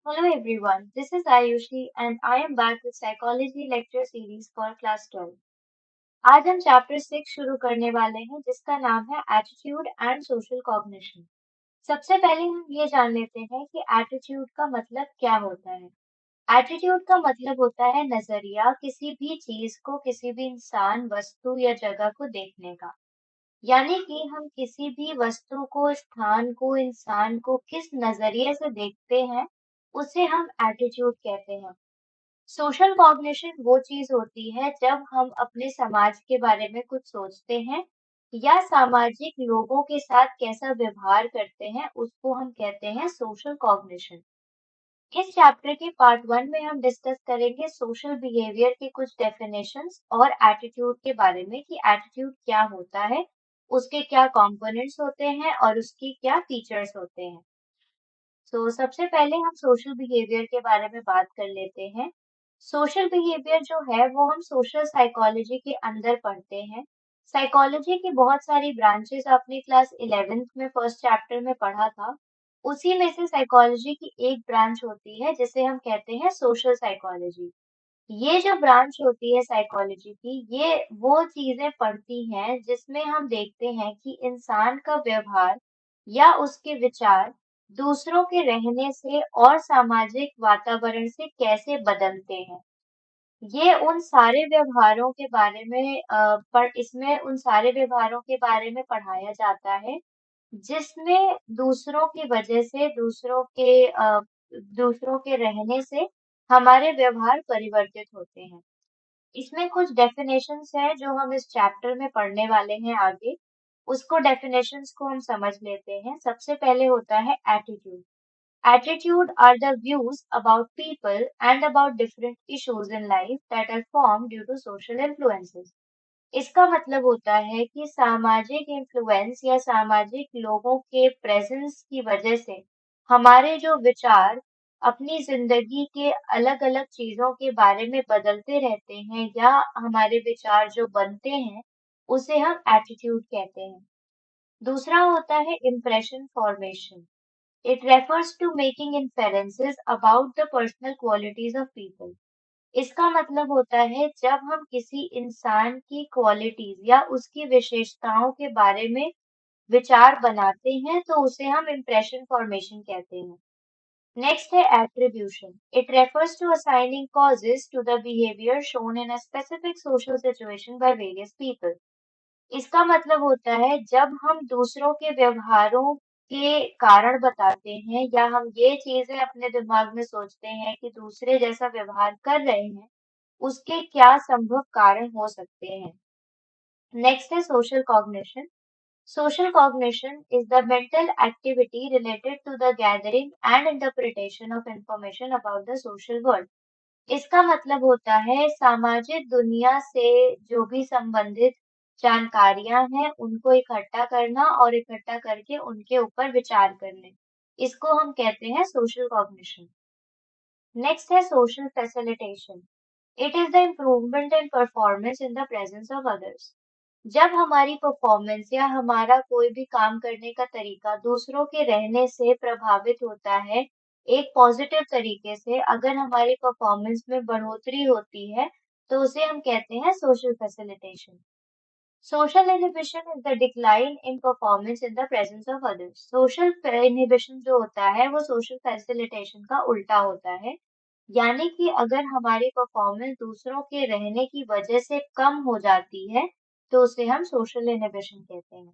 Hello everyone, this is Ayushi and I am back with Psychology Lecture Series for Class 12. आज हम chapter 6 शुरू करने वाले हैं जिसका नाम है एटीट्यूड एंड सोशल कॉग्निशन। सबसे पहले हम ये जान लेते हैं कि एटीट्यूड का मतलब क्या होता है। एटीट्यूड का मतलब होता है नजरिया किसी भी चीज को, किसी भी इंसान, वस्तु या जगह को देखने का। यानी कि हम किसी भी वस्तु को, स्थान को, इंसान को किस नजरिए से देखते हैं, उसे हम एटीट्यूड कहते हैं। सोशल कॉग्निशन वो चीज होती है जब हम अपने समाज के बारे में कुछ सोचते हैं या सामाजिक लोगों के साथ कैसा व्यवहार करते हैं, उसको हम कहते हैं सोशल कॉग्निशन। इस चैप्टर के पार्ट 1 में हम डिस्कस करेंगे सोशल बिहेवियर के कुछ डेफिनेशंस और एटीट्यूड के बारे में कि एटीट्यूड क्या होता है, उसके क्या कंपोनेंट्स होते हैं और उसकी क्या फीचर्स होते हैं। सबसे पहले हम सोशल बिहेवियर के बारे में बात कर लेते हैं। सोशल बिहेवियर जो है वो हम सोशल साइकोलॉजी के अंदर पढ़ते हैं। साइकोलॉजी की बहुत सारी ब्रांचेस आपने क्लास 11th में फर्स्ट चैप्टर में पढ़ा था। उसी में से साइकोलॉजी की एक ब्रांच होती है जिसे हम कहते हैं सोशल साइकोलॉजी। ये जो ब्रांच होती है साइकोलॉजी की, ये वो चीजें पढ़ती हैं जिसमें हम देखते हैं कि इंसान का व्यवहार या उसके विचार दूसरों के रहने से और सामाजिक वातावरण से कैसे बदलते हैं। ये उन सारे व्यवहारों के बारे में पर इसमें उन सारे व्यवहारों के बारे में पढ़ाया जाता है जिसमें दूसरों की वजह से, दूसरों के रहने से हमारे व्यवहार परिवर्तित होते हैं। इसमें कुछ डेफिनेशंस है जो हम इस चैप्टर में पढ़ने वाले हैं आगे। उसको डेफिनेशंस को हम समझ लेते हैं। सबसे पहले होता है attitude. Attitude are the views about people and about different issues in life that are formed due to social influences. इसका मतलब होता है कि सामाजिक इन्फ्लुएंस या सामाजिक लोगों के प्रेजेंस की वजह से हमारे जो विचार अपनी जिंदगी के अलग-अलग चीजों के बारे में बदलते रहते हैं या हमारे विचार जो बनते हैं, उसे हम एटीट्यूड कहते हैं। दूसरा होता है impression formation. It refers to making inferences about the personal qualities of people. इसका मतलब होता है जब हम किसी इंसान की क्वालिटीज या उसकी विशेषताओं के बारे में विचार बनाते हैं तो उसे हम इम्प्रेशन फॉर्मेशन कहते हैं। नेक्स्ट है attribution. It refers to assigning causes to the behaviour shown in a specific social situation by various people. इसका मतलब होता है जब हम दूसरों के व्यवहारों के कारण बताते हैं या हम ये चीजें अपने दिमाग में सोचते हैं कि दूसरे जैसा व्यवहार कर रहे हैं, उसके क्या संभव कारण हो सकते हैं। नेक्स्ट है social cognition. Social cognition is the mental activity related to the gathering and interpretation of information about the social world. इसका मतलब होता है सामाजिक दुनिया से जो भी संबंधित जानकारियां हैं उनको इकट्ठा करना और इकट्ठा करके उनके ऊपर विचार करने। इसको हम कहते हैं सोशल कॉग्निशन। नेक्स्ट है social facilitation. It is the improvement in performance in the presence of others. जब हमारी परफॉर्मेंस या हमारा कोई भी काम करने का तरीका दूसरों के रहने से प्रभावित होता है, एक पॉजिटिव तरीके से, अगर हमारी परफॉर्मेंस में बढ़ोतरी होती है, तो उसे हम कहते हैं social facilitation. Social inhibition is the decline in performance in the presence of others. Social inhibition जो होता है वो सोशल फैसिलिटेशन का उल्टा होता है। यानी कि अगर हमारी परफॉर्मेंस दूसरों के रहने की वजह से कम हो जाती है, तो उसे हम सोशल इनहिबिशन कहते हैं।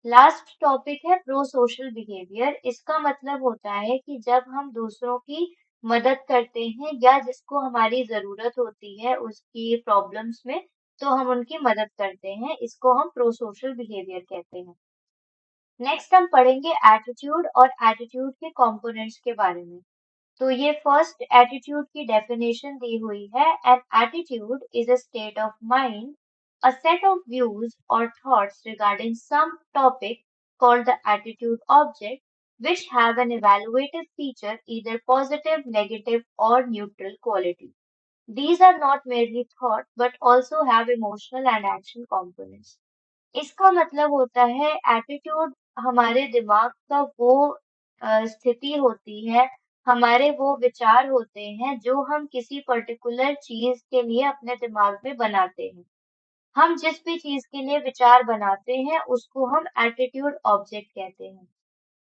लास्ट टॉपिक है प्रो सोशल बिहेवियर। इसका मतलब होता है कि जब हम दूसरों की मदद करते हैं या जिसको हमारी जरूरत होती है उसकी प्रॉब्लम्स में, तो हम उनकी मदद करते हैं। इसको हम प्रो सोशल बिहेवियर कहते हैं। नेक्स्ट हम पढ़ेंगे एटीट्यूड और एटीट्यूड के कंपोनेंट्स के बारे में। तो ये फर्स्ट एटीट्यूड की डेफिनेशन दी हुई है। An attitude is a state of mind, a set of views और thoughts regarding some topic called the attitude object, which have an evaluative feature, either positive, negative, or neutral quality. These are not merely thought but also have emotional and action components. इसका मतलब होता है attitude हमारे दिमाग का वो स्थिति होती है, हमारे वो विचार होते हैं जो हम किसी पर्टिकुलर चीज के लिए अपने दिमाग में बनाते हैं। हम जिस भी चीज के लिए विचार बनाते हैं उसको हम एटीट्यूड ऑब्जेक्ट कहते हैं।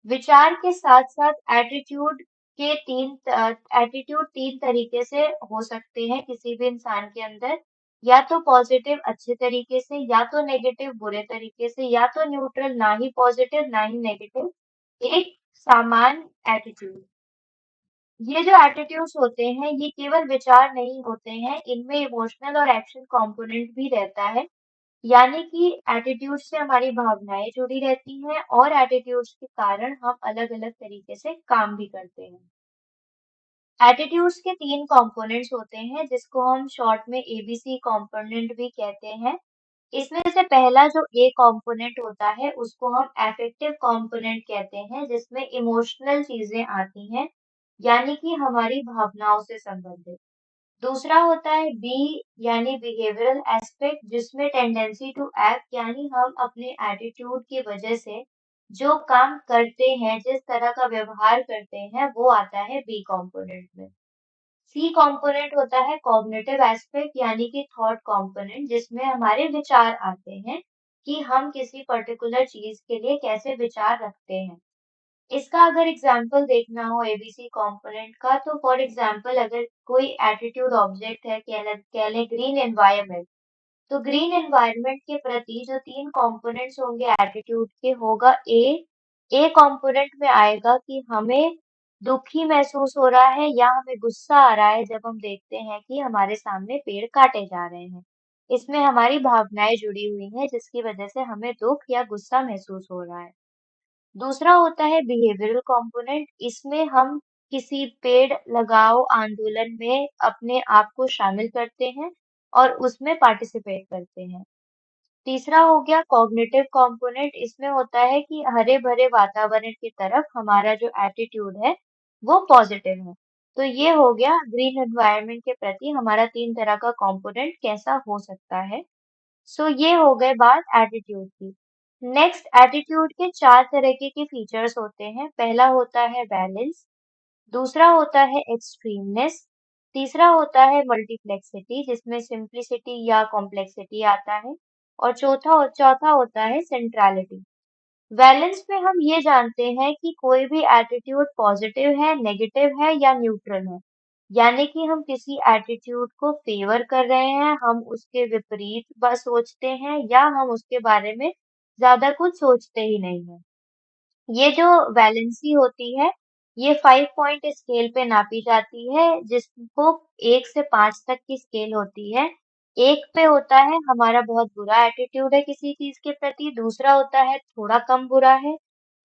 विचार के साथ-साथ एटीट्यूड 3 तरीके से हो सकते हैं किसी भी इंसान के अंदर, या तो पॉजिटिव अच्छे तरीके से, या तो नेगेटिव बुरे तरीके से, या तो न्यूट्रल ना ही पॉजिटिव ना ही नेगेटिव, एक सामान्य एटीट्यूड। ये जो एटीट्यूड्स होते हैं ये केवल विचार नहीं होते हैं, इनमें इमोशनल और एक्शन कंपोनेंट भी रहता है। यानी कि एटीट्यूड से हमारी भावनाएं जुड़ी रहती हैं और एटीट्यूड्स के कारण हम अलग-अलग तरीके से काम भी करते हैं। एटीट्यूड्स के 3 कंपोनेंट्स होते हैं जिसको हम शॉर्ट में एबीसी कंपोनेंट भी कहते हैं। इसमें से पहला जो ए कंपोनेंट होता है उसको हम अफेक्टिव कंपोनेंट कहते हैं जिसमें इमोशनल चीजें आती हैं, यानी कि हमारी भावनाओं से संबंधित। दूसरा होता है बी यानी बिहेवियरल एस्पेक्ट जिसमें टेंडेंसी टू एक्ट यानी हम अपने एटीट्यूड की वजह से जो काम करते हैं, जिस तरह का व्यवहार करते हैं, वो आता है बी कंपोनेंट में। सी कंपोनेंट होता है कॉग्निटिव एस्पेक्ट यानी कि थॉट कंपोनेंट जिसमें हमारे विचार आते हैं कि हम किसी पर्टिकुलर चीज के लिए कैसे विचार रखते हैं। इसका अगर एग्जाम्पल देखना हो एबीसी कंपोनेंट का तो फॉर एग्जाम्पल अगर कोई एटीट्यूड ऑब्जेक्ट है कह लें ग्रीन एनवायरनमेंट, तो ग्रीन एनवायरनमेंट के प्रति जो 3 कंपोनेंट्स होंगे एटीट्यूड के होगा ए कंपोनेंट में आएगा कि हमें दुखी महसूस हो रहा है या हमें गुस्सा आ रहा है जब हम देखते हैं कि हमारे सामने पेड़ काटे जा रहे हैं। इसमें हमारी भावनाएं जुड़ी हुई हैं जिसकी वजह से हमें दुख या गुस्सा महसूस हो रहा है। दूसरा होता है बिहेवियरल कंपोनेंट, इसमें हम किसी पेड़ लगाओ आंदोलन में अपने आप को शामिल करते हैं और उसमें पार्टिसिपेट करते हैं। तीसरा हो गया कॉग्निटिव कंपोनेंट, इसमें होता है कि हरे भरे वातावरण की तरफ हमारा जो एटीट्यूड है वो पॉजिटिव है। तो ये हो गया ग्रीन एनवायरनमेंट के प्रति हमारा 3 तरह का कंपोनेंट कैसा हो सकता है। सो ये हो गए बात एटीट्यूड की। नेक्स्ट एटीट्यूड के 4 तरीके के फीचर्स होते हैं। पहला होता है बैलेंस, दूसरा होता है एक्सट्रीमनेस, तीसरा होता है मल्टीप्लेक्सिटी जिसमें सिंप्लिसिटी या कॉम्प्लेक्सिटी आता है और चौथा होता है सेंट्रलिटी। बैलेंस में हम ये जानते हैं कि कोई भी एटीट्यूड पॉजिटिव है, नेगेटिव है या न्यूट्रल है। यानी कि हम किसी एटीट्यूड को फेवर कर रहे हैं, हम उसके विपरीत बस सोचते हैं या हम उसके बारे में ज्यादा कुछ सोचते ही नहीं है। ये जो वैलेंसी होती है ये 5 पॉइंट स्केल पे नापी जाती है जिसको 1 से 5 तक की स्केल होती है। 1 पे होता है हमारा बहुत बुरा एटीट्यूड है किसी चीज के प्रति, दूसरा होता है थोड़ा कम बुरा है,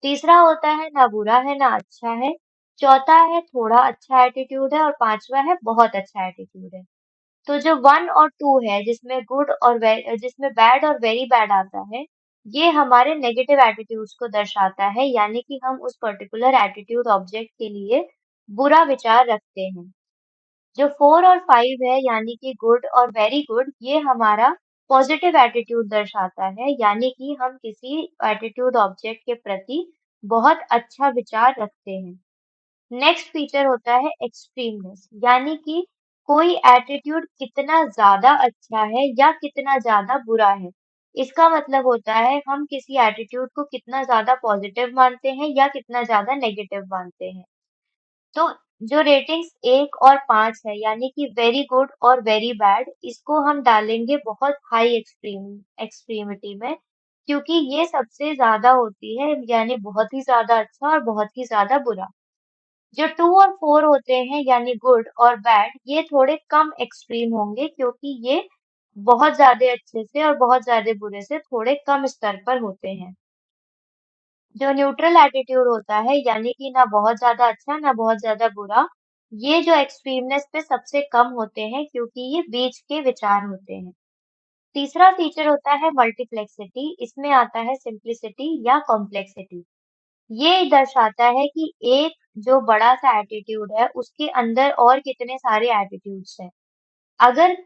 तीसरा होता है ना बुरा है ना अच्छा है, चौथा है थोड़ा अच्छा एटीट्यूड है और पांचवा है बहुत अच्छा एटीट्यूड है। तो जो 1 और 2 है जिसमें बैड और वेरी बैड आता है, ये हमारे नेगेटिव एटीट्यूड्स को दर्शाता है यानी कि हम उस पर्टिकुलर एटीट्यूड ऑब्जेक्ट के लिए बुरा विचार रखते हैं। जो 4 और 5 है यानी कि गुड और वेरी गुड, ये हमारा पॉजिटिव एटीट्यूड दर्शाता है यानी कि हम किसी एटीट्यूड ऑब्जेक्ट के प्रति बहुत अच्छा विचार रखते हैं। नेक्स्ट फीचर होता है एक्सट्रीमनेस यानी कि कोई एटीट्यूड कितना ज्यादा अच्छा है या कितना ज्यादा बुरा है। इसका मतलब होता है हम किसी एटीट्यूड को कितना ज्यादा पॉजिटिव मानते हैं या कितना ज्यादा नेगेटिव मानते हैं। तो जो रेटिंग्स 1 और 5 है यानी कि वेरी गुड और वेरी बैड, इसको हम डालेंगे बहुत हाई एक्सट्रीमिटी में क्योंकि ये सबसे ज्यादा होती है यानी बहुत ही ज्यादा अच्छा और बहुत ही ज्यादा बुरा। जो 2 और 4 होते हैं यानी गुड और बैड, ये थोड़े कम एक्सट्रीम होंगे क्योंकि ये बहुत ज्यादा अच्छे से और बहुत ज्यादा बुरे से थोड़े कम स्तर पर होते हैं। जो न्यूट्रल एटीट्यूड होता है यानी कि ना बहुत ज्यादा अच्छा ना बहुत ज्यादा बुरा, ये जो एक्सट्रीमनेस पे सबसे कम होते हैं क्योंकि ये बीच के विचार होते हैं। तीसरा फीचर होता है मल्टीप्लेक्सिटी, इसमें आता है सिंप्लिसिटी या कॉम्प्लेक्सिटी। ये दर्शाता है कि एक जो बड़ा-सा एटीट्यूड है, उसके अंदर और कितने सारे एटीट्यूड्स हैं। अगर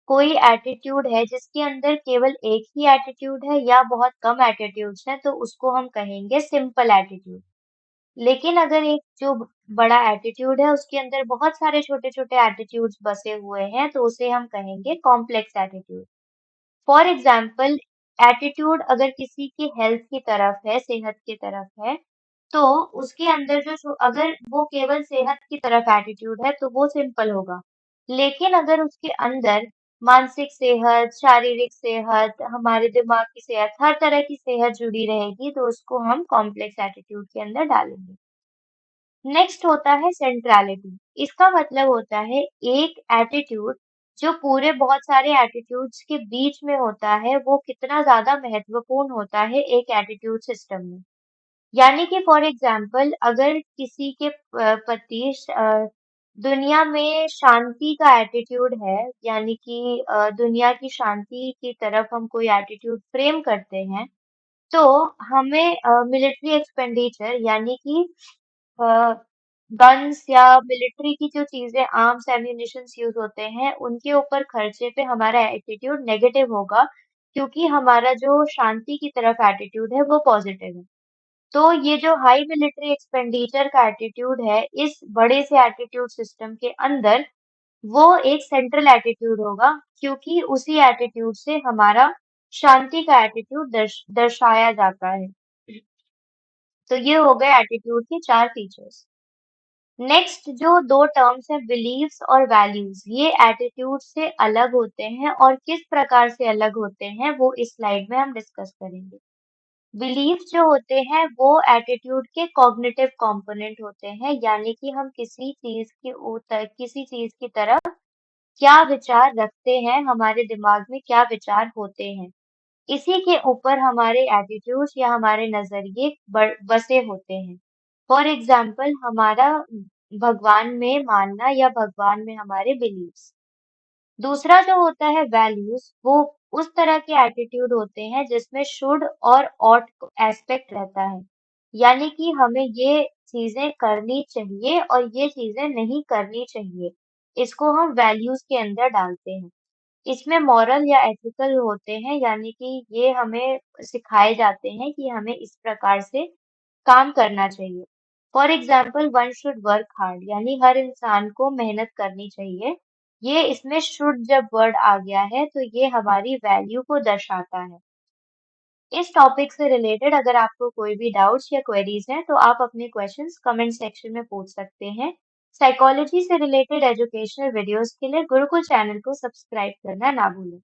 कोई एटीट्यूड है जिसके अंदर केवल एक ही एटीट्यूड है या बहुत कम एटीट्यूड्स हैं, तो उसको हम कहेंगे सिंपल एटीट्यूड। लेकिन अगर एक जो बड़ा एटीट्यूड है उसके अंदर बहुत सारे छोटे-छोटे एटीट्यूड्स बसे हुए हैं तो उसे हम कहेंगे complex attitude. For example attitude अगर किसी की हेल्थ की तरफ है, सेहत की तरफ है, तो उसके अंदर अगर वो केवल सेहत की तरफ एटीट्यूड है तो वो सिंपल होगा। लेकिन अगर उसके अंदर मानसिक सेहत, शारीरिक सेहत, हमारे दिमाग की सेहत, हर तरह की सेहत जुड़ी रहेगी तो उसको हम कॉम्प्लेक्स एटीट्यूड के अंदर डालेंगे। नेक्स्ट होता है सेंट्रैलिटी। इसका मतलब होता है एक एटीट्यूड जो पूरे बहुत सारे एटीट्यूड्स के बीच में होता है, वो कितना ज़्यादा महत्वपूर्ण होता है एक एटीट्यूड सिस्टम में। यानी कि फॉर एग्जाम्पल अगर किसी के प्रति दुनिया में शांति का एटीट्यूड है, यानी कि दुनिया की शांति की तरफ हम कोई एटीट्यूड फ्रेम करते हैं, तो हमें मिलिट्री एक्सपेंडिचर यानी कि अ, गन्स या मिलिट्री की जो चीजें आर्म्स एम्यूनिशंस यूज होते हैं उनके ऊपर खर्चे पे हमारा एटीट्यूड नेगेटिव होगा क्योंकि हमारा जो शांति की तरफ एटीट्यूड है वो पॉजिटिव है। तो ये जो हाई मिलिट्री एक्सपेंडिचर का एटीट्यूड है इस बड़े से एटीट्यूड सिस्टम के अंदर वो एक सेंट्रल एटीट्यूड होगा क्योंकि उसी एटीट्यूड से हमारा शांति का एटीट्यूड दर्शाया जाता है। तो ये हो गए एटीट्यूड के चार फीचर्स। नेक्स्ट जो दो टर्म्स हैं बिलीव्स और वैल्यूज, ये एटीट्यूड से अलग होते हैं और किस प्रकार से अलग होते हैं वो इस स्लाइड में हम डिस्कस करेंगे। बिलीव्स जो होते हैं वो एटीट्यूड के कॉग्निटिव कंपोनेंट होते हैं, यानी कि हम किसी चीज की तरफ क्या विचार रखते हैं, हमारे दिमाग में क्या विचार होते हैं, इसी के ऊपर हमारे एटीट्यूड्स या हमारे नजरिए बसे होते हैं। फॉर एग्जाम्पल हमारा भगवान में मानना या भगवान में हमारे बिलीव्स। दूसरा जो होता है वैल्यूज, वो उस तरह के एटीट्यूड होते हैं जिसमें शुड और ऑट एस्पेक्ट रहता है, यानी कि हमें ये चीजें करनी चाहिए और ये चीजें नहीं करनी चाहिए, इसको हम वैल्यूज के अंदर डालते हैं। इसमें मॉरल या एथिकल होते हैं, यानी कि ये हमें सिखाए जाते हैं कि हमें इस प्रकार से काम करना चाहिए। For example one should work hard, यानी हर इंसान को मेहनत करनी चाहिए। ये इसमें शुड जब वर्ड आ गया है तो ये हमारी वैल्यू को दर्शाता है। इस टॉपिक से रिलेटेड अगर आपको कोई भी डाउट्स या क्वेरीज हैं तो आप अपने क्वेश्चंस कमेंट सेक्शन में पूछ सकते हैं। साइकोलॉजी से रिलेटेड एजुकेशनल वीडियोस के लिए गुरुकुल चैनल को सब्सक्राइब करना ना भूलें।